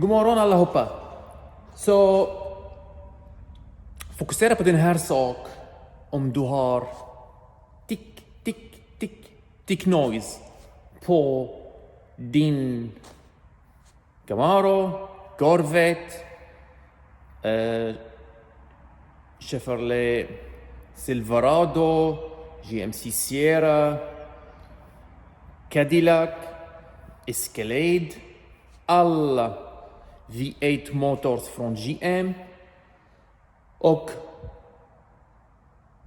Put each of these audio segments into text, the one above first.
God morgon allihopa. Så fokusera på den här sak om du har tick noise på din Camaro, Corvette, Chevrolet Silverado, GMC Sierra, Cadillac, Escalade, alla V8 motors från GM och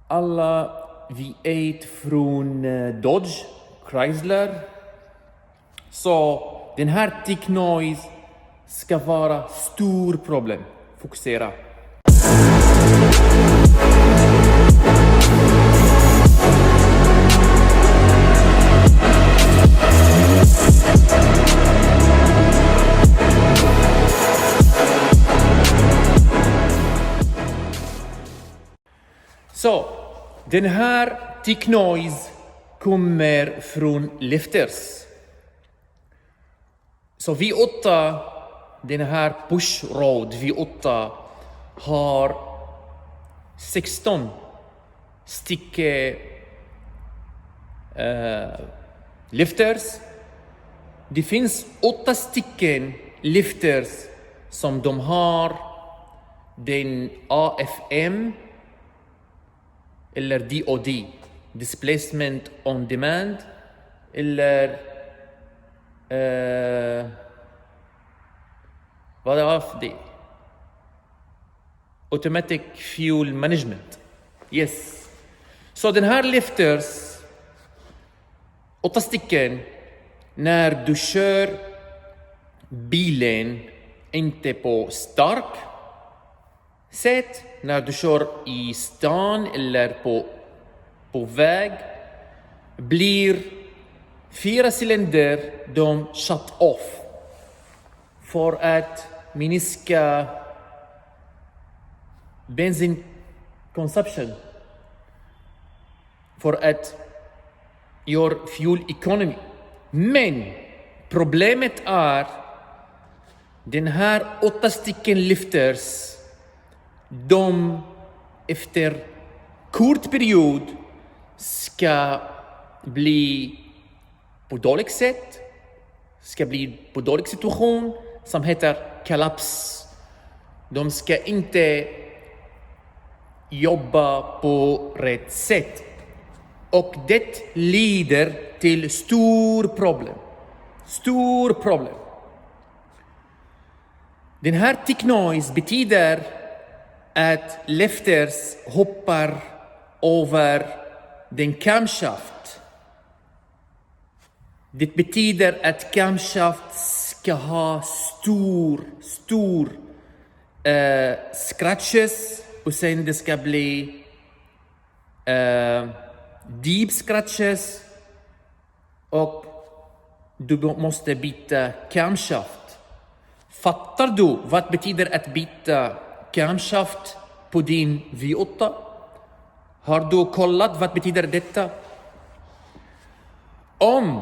alla V8 från Dodge, Chrysler. Så den här tick noise ska vara stor problem. Fokusera. Så den här tick noise kommer från lifters. Så V8, den här pushroad V8 har 16 stycken lifters. Det finns 8 stycken lifters som de har den AFM eller DOD, Displacement on Demand, eller vad är det? Automatic Fuel Management. Yes. Så den här lifters, 8 stycken, när du kör bilen inte på stark sätt, när du kör i stan eller på väg, blir 4 cylinder de shut off för att minska bensin consumption, för att göra fuel economy. Men problemet är den här 8 stycken lifters, de efter kort period ska bli på dåligt sätt, ska bli på dålig situation som heter kollaps. De ska inte jobba på rätt sätt. Och det leder till stor problem. Den här tick noise betyder att lifters hoppar över den camshaft. Det betyder att camshaft ska ha stor scratches, och sen det ska bli deep scratches, och du måste byta camshaft. Fattar du vad betyder att byta camshaft på din V8? Har du kollat vad betyder detta? Om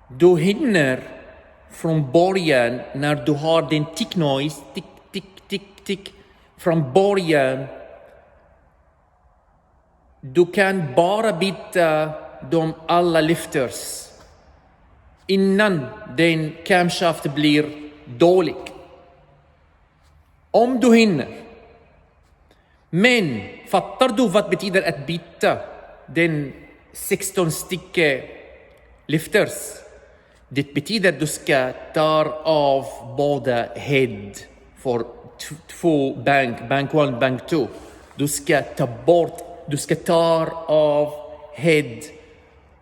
du hinner från början, när du har den tick noise, tick, från början, du kan bara byta alla lifters innan den camshaft blir dålig. Om du hinner. Men fattar du vad betyder att byta den 16 stycken lifters? Det betyder att du ska ta av båda head för 2 bank 1, bank 2. Du ska ta av head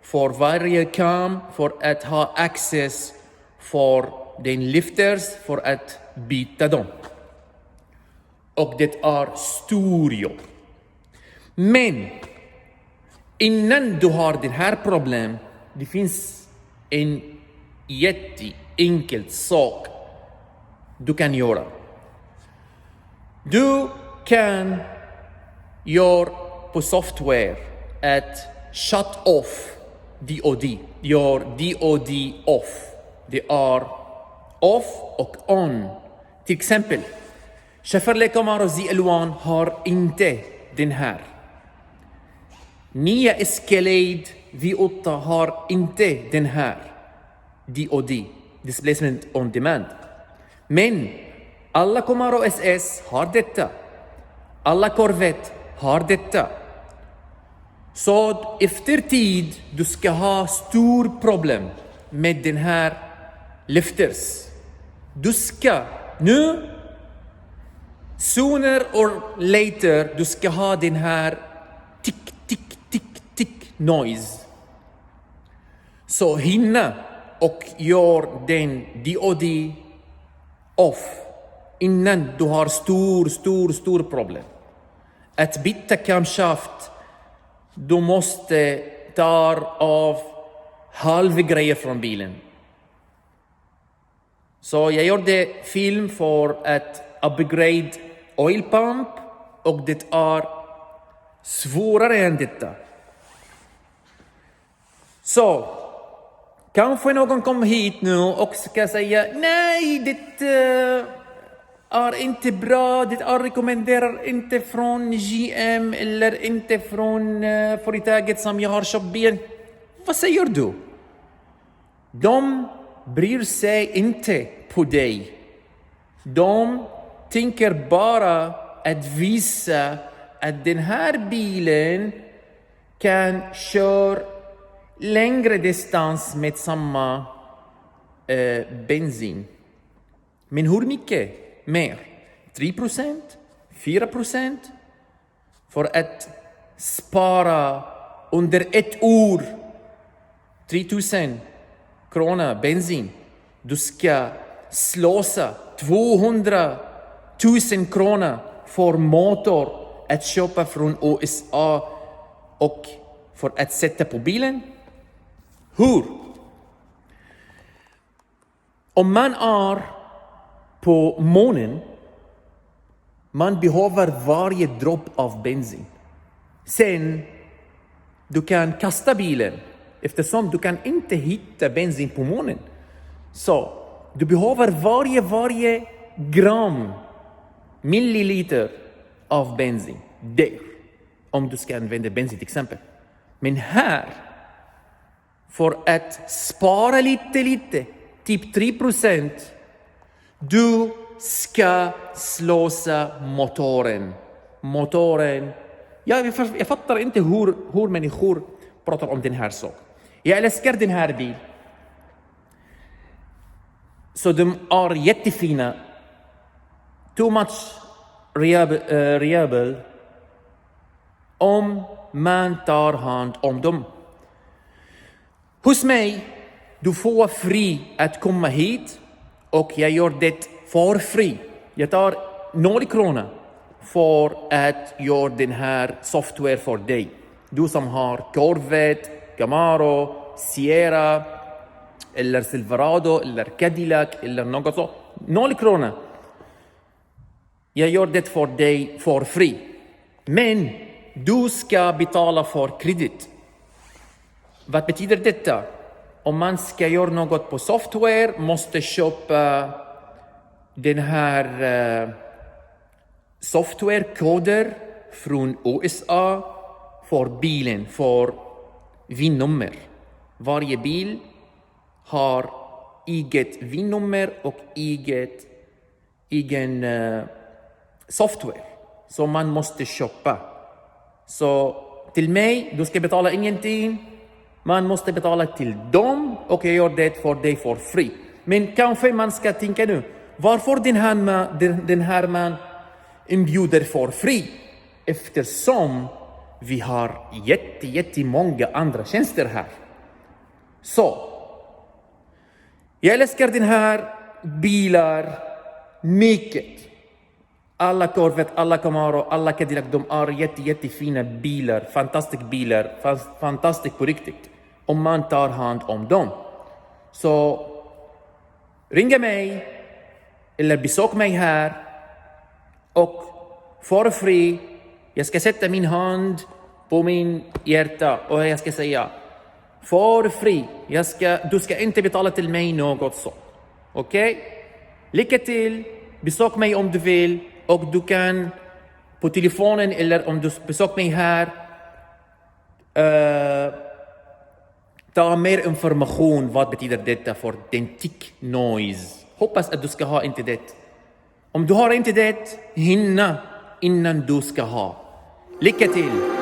för varje cam för att ha access för den lifters för att byta dem. Och det är stor jobb. Men innan du har det här problem, det finns en jätteenkel sak du kan göra. Du kan göra på software att shut off DOD. Gör DOD off. Det är Off och on. Till exempel, Chevrolet Camaro ZL1 har inte den här. Nya Escalade V8 har inte den här. DOD, Displacement on Demand. Men alla Camaro SS har detta. Alla Corvette har detta. Så efter tid du ska ha stor problem med den här lifters. Du ska nu, sooner or later, du ska ha den här tick, tick, tick, tick noise. Så hinna och gör den DOD off innan du har stor problem. Att byta camshaft, du måste ta av halva grejer från bilen. Så jag gjorde film för att upgrade oil pump och det är svårare än detta. Så kanske någon kommer hit nu och ska säga nej, det är inte bra, det är rekommenderar inte från GM eller inte från företaget som jag har köpt bilen. Vad säger du? De bryr sig inte på dig. De tänker bara att visa att den här bilen kan köra längre distans med samma bensin. Men hur mycket mer? 3%? 4%? För att spara under ett år 3000 kronor bensin. Du ska slösa 200 000 kronor för motor att köpa från USA och för att sätta på bilen. Hur? Om man är på månen, man behöver varje dropp av bensin. Sen du kan kasta bilen eftersom du kan inte hitta bensin på månen. Så du behöver varje gram milliliter av bensin där. Om du ska använda bensin till exempel. Men här, för att spara lite, typ 3%, du ska slösa motoren. Jag fattar inte hur människor pratar om den här saken. Jag älskar den här bilen. Så de är jättefina. Too much reliable om man tar hand om dem. Hos mig, du får fri att komma hit och jag gör det för fri. Jag tar 0 kronor för att göra den här software för dig. Du som har Corvette, Camaro, Sierra eller Silverado eller Cadillac eller något så. 0 kronor. Jag gör det för dig för fri. Men du ska betala för kredit. Vad betyder detta? Om man ska göra något på software måste köpa den här softwarekoder från USA för bilen, för VIN-nummer. Varje bil har eget VIN-nummer och egen software som man måste köpa. Så till mig, du ska betala ingenting. Man måste betala till dem och jag gör det för dig för fri. Men kanske man ska tänka nu, varför den här man inbjuder för fri? Eftersom vi har jättemånga andra tjänster här. Så jag älskar den här bilar mycket. Alla Corvette, alla Camaro, alla Cadillac, de är jättefina bilar. Fantastiska bilar, fantastiskt på riktigt. Om man tar hand om dem. Så ringa mig eller besök mig här och för fri, jag ska sätta min hand på min hjärta och jag ska säga för fri, du ska inte betala till mig något så. Okej? Lycka till! Besök mig om du vill och du kan på telefonen eller om du besöker mig här ta mer information vad betyder detta för dentic noise. Hoppas att du ska ha inte det. Om du har inte det, hinna innan du ska ha. Lycka till!